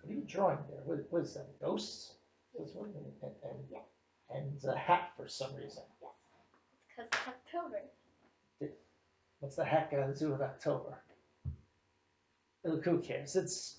What are you drawing there? What is that? Ghosts? This one? Yeah. And a hat for some reason. Yes. It's because it's October. What's the heck got to do with October? Look, who cares? It's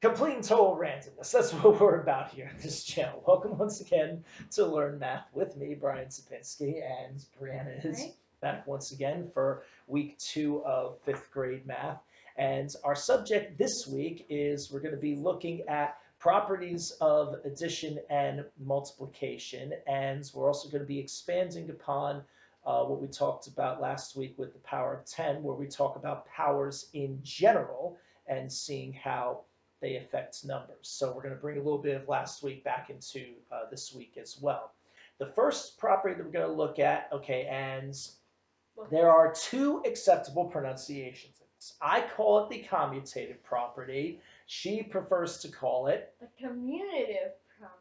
complete and total randomness. That's what we're about here on this channel. Welcome once again to Learn Math with me, Brian Sapinski, and Brianna is back once again for week 2 of 5th grade math. And our subject this week is we're going to be looking at properties of addition and multiplication. And we're also going to be expanding upon what we talked about last week with the power of 10, where we talk about powers in general and seeing how they affect numbers. So we're going to bring a little bit of last week back into this week as well. The first property that we're going to look at, okay, and there are 2 acceptable pronunciations of this. I call it the commutative property. She prefers to call it the commutative property.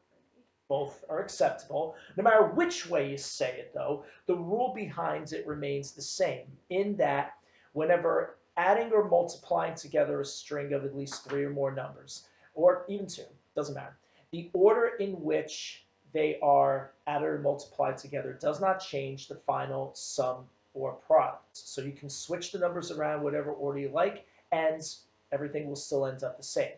Both are acceptable. No matter which way you say it, though, the rule behind it remains the same, in that whenever adding or multiplying together a string of at least 3 or more numbers, or even 2, doesn't matter, the order in which they are added or multiplied together does not change the final sum or product. So you can switch the numbers around whatever order you like, and everything will still end up the same.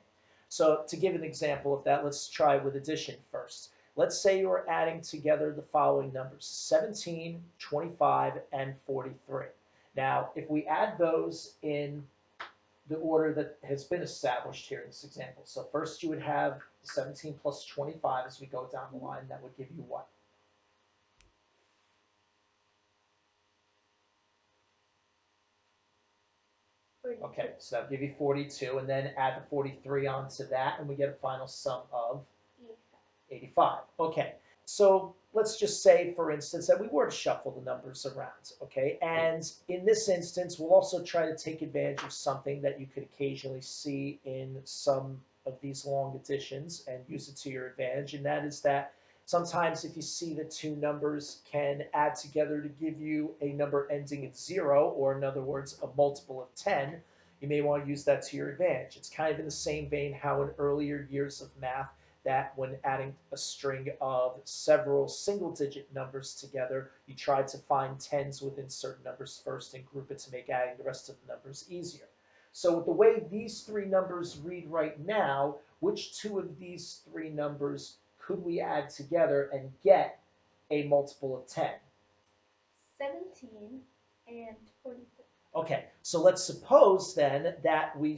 So to give an example of that, let's try with addition first. Let's say you are adding together the following numbers: 17, 25, and 43. Now, if we add those in the order that has been established here in this example, so first you would have 17 plus 25 as we go down the line, that would give you what? Okay, so that would give you 42, and then add the 43 onto that, and we get a final sum of 85. Okay, so let's just say, for instance, that we were to shuffle the numbers around, okay? And in this instance, we'll also try to take advantage of something that you could occasionally see in some of these long additions and use it to your advantage, and that is that sometimes if you see the 2 numbers can add together to give you a number ending in 0, or in other words, a multiple of 10, you may want to use that to your advantage. It's kind of in the same vein how in earlier years of math, that when adding a string of several single-digit numbers together, you try to find tens within certain numbers first and group it to make adding the rest of the numbers easier. So with the way these 3 numbers read right now, which 2 of these 3 numbers could we add together and get a multiple of 10? 17 and 43. Okay, so let's suppose then that we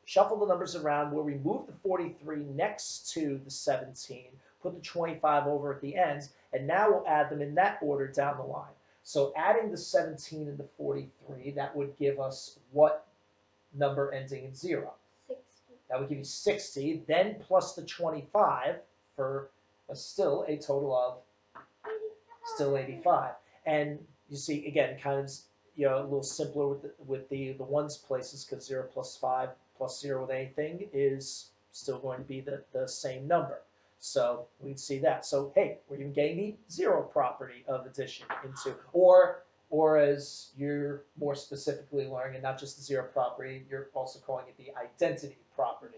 shuffle the numbers around where we move the 43 next to the 17, put the 25 over at the ends, and now we'll add them in that order down the line. So adding the 17 and the 43, that would give us what number ending in 0? 60. That would give you 60, then plus the 25 for still a total of 85. Still 85. And you see, again, kind of a little simpler with the ones places, because 0 plus 5 plus 0 with anything is still going to be the same number. So we'd see that. So hey, we're even getting the 0 property of addition into, or as you're more specifically learning, and not just the 0 property, you're also calling it the identity property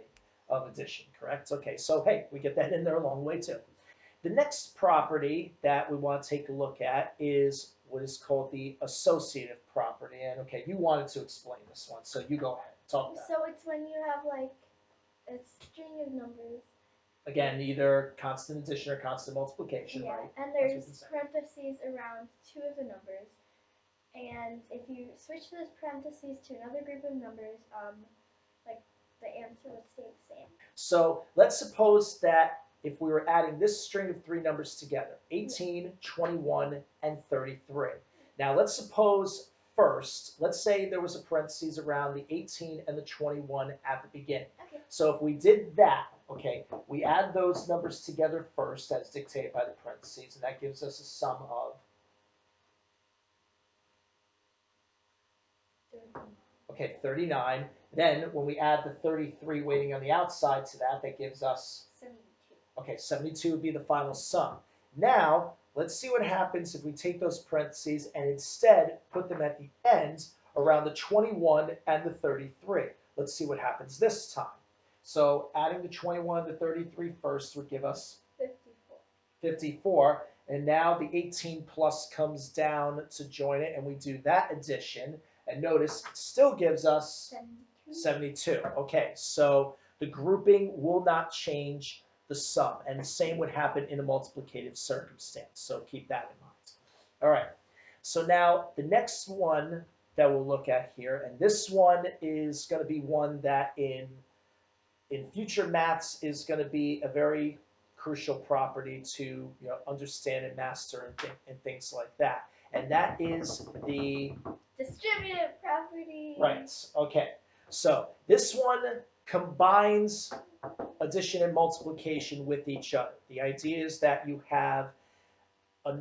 of addition, correct? Okay, so hey, we get that in there along the way too. The next property that we want to take a look at is what is called the associative property. And okay, you wanted to explain this one, so you go ahead. Talk about it. So it's when you have like a string of numbers. Again, either constant addition or constant multiplication, Yeah, right? and there's parentheses around 2 of the numbers. And if you switch those parentheses to another group of numbers, like the answer would stay the same. So let's suppose that if we were adding this string of 3 numbers together, 18, 21, and 33. Now let's suppose first, let's say there was a parentheses around the 18 and the 21 at the beginning. Okay. So if we did that, okay, we add those numbers together first as dictated by the parentheses, and that gives us a sum of, okay, 39. Then when we add the 33 waiting on the outside to that, that gives us 72. Okay, 72 would be the final sum. Now, let's see what happens if we take those parentheses and instead put them at the ends around the 21 and the 33. Let's see what happens this time. So adding the 21 and the 33 first would give us 54. 54. And now the 18 plus comes down to join it, and we do that addition. And notice it still gives us 72. Okay, so the grouping will not change the sum. And the same would happen in a multiplicative circumstance. So keep that in mind. All right. So now the next one that we'll look at here, and this one is going to be one that in future maths is going to be a very crucial property to understand and master and things like that. And that is the distributive property. Right. Okay. So this one combines addition and multiplication with each other. The idea is that you have a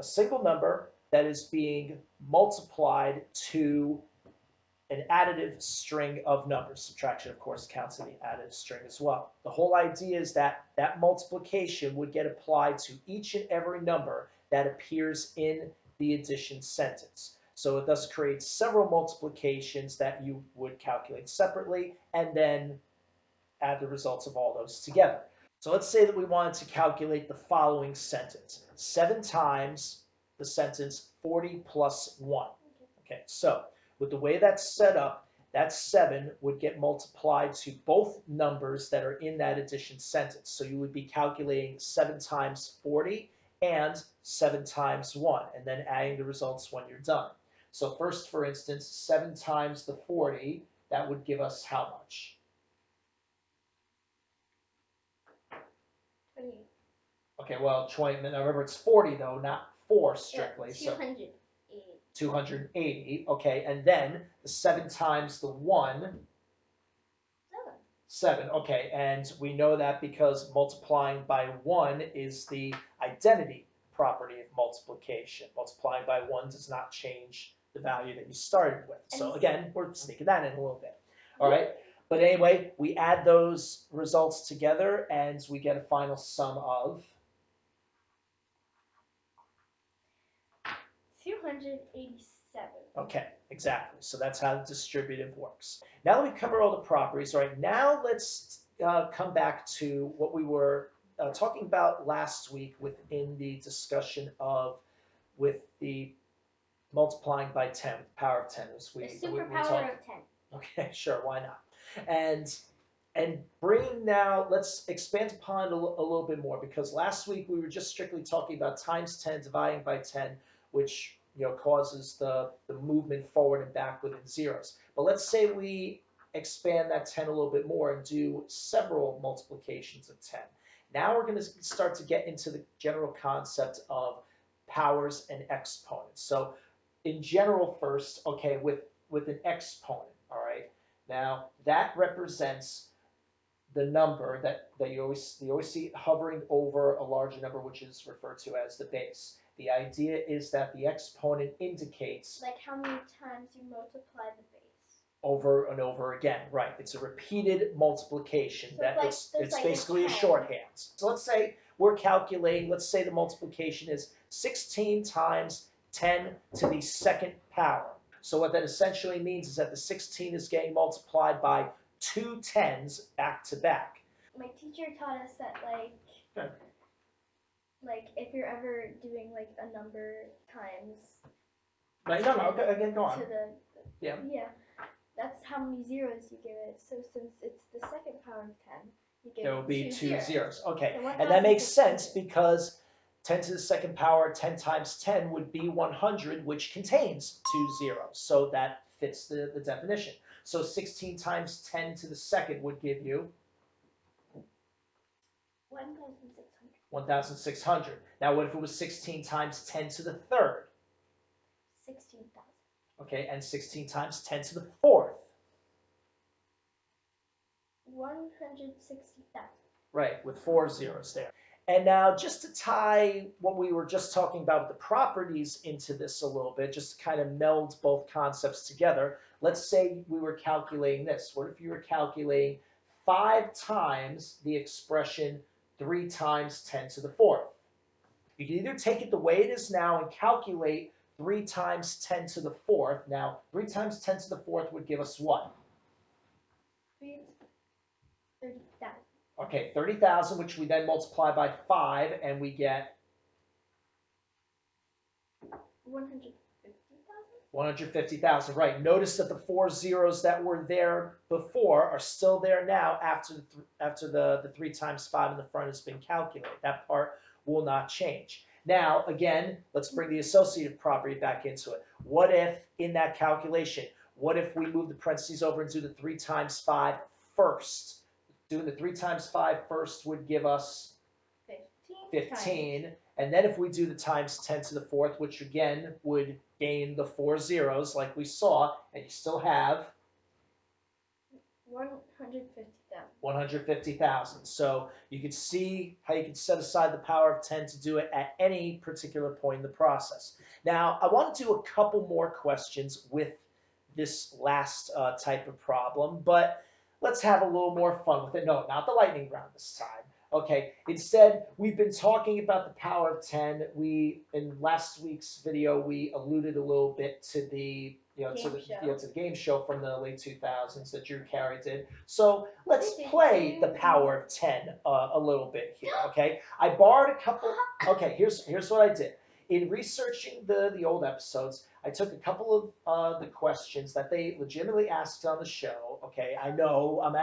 single number that is being multiplied to an additive string of numbers. Subtraction, of course, counts in the additive string as well. The whole idea is that that multiplication would get applied to each and every number that appears in the addition sentence. So it thus creates several multiplications that you would calculate separately and then add the results of all those together. So let's say that we wanted to calculate the following sentence. 7 times the sentence 40 plus 1. Okay, so with the way that's set up, that 7 would get multiplied to both numbers that are in that addition sentence. So you would be calculating 7 times 40 and 7 times 1, and then adding the results when you're done. So first, for instance, 7 times the 40, that would give us how much? 28. Okay, well, 20, now remember it's 40 though, not 4 strictly. Yeah, 280. So 280, okay, and then the 7 times the 1, 7, okay, and we know that because multiplying by 1 is the identity property of multiplication. Multiplying by 1 does not change the value that you started with. So again, we're sneaking that in a little bit. All right, but anyway, we add those results together and we get a final sum of 287. Okay, exactly. So that's how the distributive works. Now that we cover all the properties, all right, now let's come back to what we were talking about last week within the discussion of with the multiplying by 10, power of 10. The superpower of 10. Okay, sure, why not? And bring now, let's expand upon it a little bit more, because last week we were just strictly talking about times 10 dividing by 10, which causes the movement forward and back within zeros. But let's say we expand that 10 a little bit more and do several multiplications of 10. Now we're going to start to get into the general concept of powers and exponents. So in general first, okay, with an exponent, all right, now that represents the number that you always see hovering over a larger number, which is referred to as the base. The idea is that the exponent indicates like how many times you multiply the base. Over and over again, right? It's a repeated multiplication. So that it's like basically a shorthand. So let's say we're calculating, let's say the multiplication is 16 times 10 to the second power. So what that essentially means is that the 16 is getting multiplied by 2 10s back to back. My teacher taught us that like if you're ever doing like a number times. Right, no, again, go on. To the, yeah, that's how many zeros you give it. So since it's the second power of 10, you give there will be two zeros. Okay, so and that makes sense because 10 to the second power, 10 times 10 would be 100, which contains 2 zeros. So that fits the definition. So 16 times 10 to the second would give you 1,600. 1,600. Now what if it was 16 times 10 to the third? 16,000. Okay, and 16 times 10 to the fourth? 160,000. Right, with 4 zeros there. And now just to tie what we were just talking about with the properties into this a little bit, just to kind of meld both concepts together, let's say we were calculating this. What if you were calculating 5 times the expression 3 times 10 to the fourth? You can either take it the way it is now and calculate 3 times 10 to the fourth. Now, 3 times 10 to the fourth would give us what? 3 30,000. Okay, 30,000, which we then multiply by 5, and we get 150,000. 150,000, right. Notice that the 4 zeros that were there before are still there now after the 3 times 5 in the front has been calculated. That part will not change. Now, again, let's bring the associative property back into it. What if, in that calculation, what if we move the parentheses over and do the 3 times 5 first? Doing the 3 times 5 first would give us 15. And then if we do the times 10 to the 4th, which again would gain the 4 zeros like we saw, and you still have 150,000. 150,000. So you can see how you can set aside the power of 10 to do it at any particular point in the process. Now, I want to do a couple more questions with this last type of problem, but let's have a little more fun with it. No, not the lightning round this time. Okay, instead, we've been talking about the power of 10. In last week's video, we alluded a little bit to the to the game show from the late 2000s that Drew Carey did. So let's play the power of 10 a little bit here, okay? I borrowed a couple. Okay, here's what I did. In researching the old episodes, I took a couple of the questions that they legitimately asked on the show. Okay, I know I'm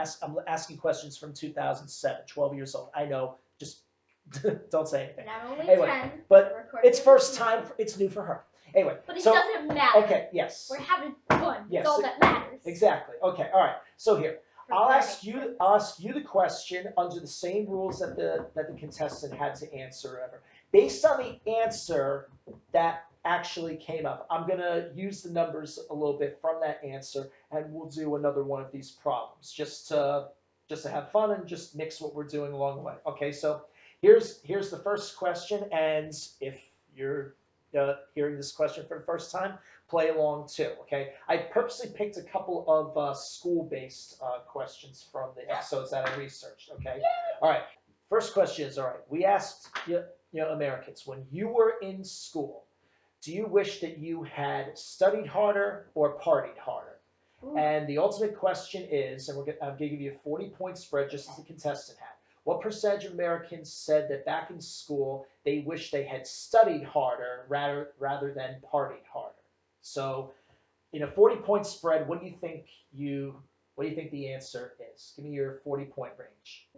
asking questions from 2007, 12 years old. I know, just don't say anything. And I'm only anyway, 10. But it's first time. It's new for her. Anyway, but it doesn't matter. Okay, yes. We're having fun. Yes, That's all that matters. Exactly. Okay, all right. So here, I'll ask you the question under the same rules that the contestant had to answer ever. Based on the answer that actually came up, I'm gonna use the numbers a little bit from that answer, and we'll do another one of these problems just to have fun and just mix what we're doing along the way. Okay, so here's the first question, and if you're hearing this question for the first time, play along too, okay? I purposely picked a couple of school-based questions from the episodes that I researched, okay? All right, first question is, all right, we asked Americans, when you were in school, do you wish that you had studied harder or partied harder? Ooh. And the ultimate question is, and I'm going to give you a 40-point spread just as the contestant had. What percentage of Americans said that back in school they wish they had studied harder rather than partied harder? So, in a 40-point spread, what do you think the answer is? Give me your 40-point range.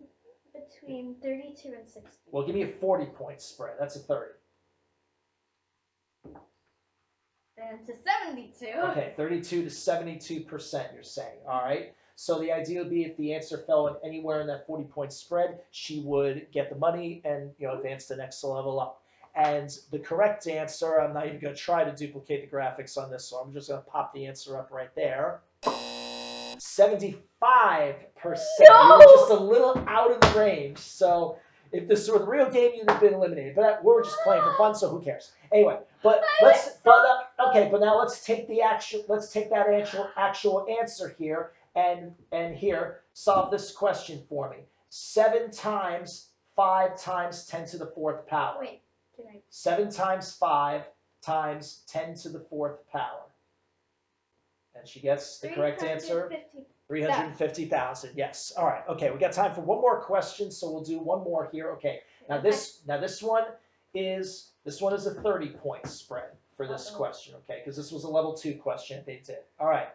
Between 32 and 60. Well, give me a 40-point spread. That's a 30. Then to 72. Okay, 32 to 72%, you're saying. All right. So the idea would be if the answer fell anywhere in that 40-point spread, she would get the money and advance the next level up. And the correct answer, I'm not even going to try to duplicate the graphics on this, so I'm just going to pop the answer up right there. 75%. No! You were just a little out of the range. So if this were the real game, you'd have been eliminated. But we're just playing for fun, so who cares? Anyway, but now let's take that actual answer here and here solve this question for me. 7 times 5 times 10 to the 4th power. Wait. 7 times 5 times 10 to the 4th power. And she gets the correct answer. 350,000. Yes. All right. Okay. We got time for one more question, so we'll do one more here. Okay. Now this one is a 30-point spread for this question. Okay, because this was a level 2 question they did. All right.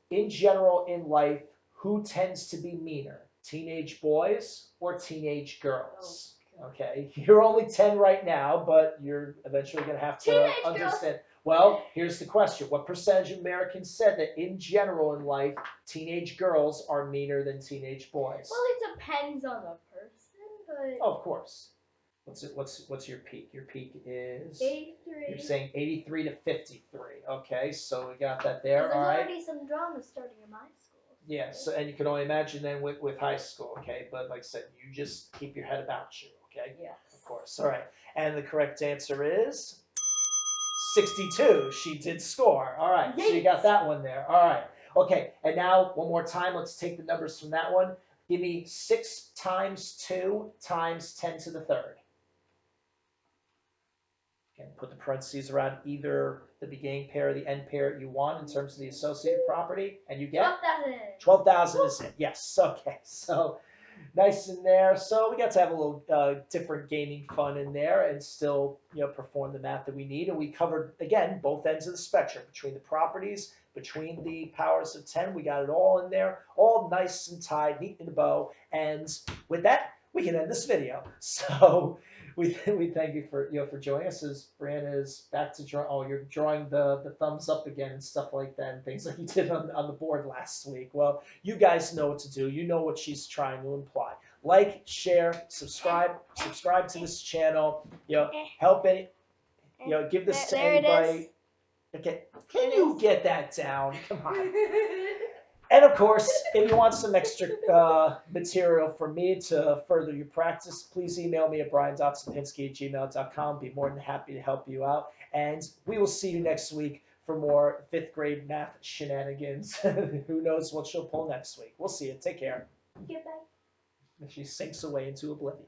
In general, in life, who tends to be meaner? Teenage boys or teenage girls? Okay, you're only 10 right now, but you're eventually going to have to understand. Well, here's the question. What percentage of Americans said that in general in life, teenage girls are meaner than teenage boys? Well, it depends on the person, but... Oh, of course. What's your peak? Your peak is... 83. You're saying 83 to 53. Okay, so we got that there. There's all right. already some drama starting in my school. Yeah, so, and you can only imagine then with high school, okay? But like I said, you just keep your head about you, okay? Yes. Of course. All right. And the correct answer is 62. She did score. All right. Yikes. So you got that one there. All right. Okay. And now one more time, let's take the numbers from that one. Give me 6 times 2 times 10 to the 3rd. Again, put the parentheses around either the beginning pair or the end pair you want in terms of the associative property, and you get 12,000. 12,000 is it? Yes. Okay. So nice in there. So we got to have a little different gaming fun in there and still, perform the math that we need. And we covered, again, both ends of the spectrum between the properties, between the powers of 10. We got it all in there, all nice and tied, neat in a bow. And with that, we can end this video. So we thank you for joining us as Brianna is back to draw. Oh, you're drawing the thumbs up again and stuff like that and things like you did on the board last week. Well, you guys know what to do. You know what she's trying to imply. Like, share, subscribe to this channel. Help any. Give this to There it anybody. is. Okay, can you get that down? Come on. And of course, if you want some extra material from me to further your practice, please email me at brian.sapinski@gmail.com. Be more than happy to help you out. And we will see you next week for more 5th grade math shenanigans. Who knows what she'll pull next week. We'll see you. Take care. Goodbye. She sinks away into oblivion.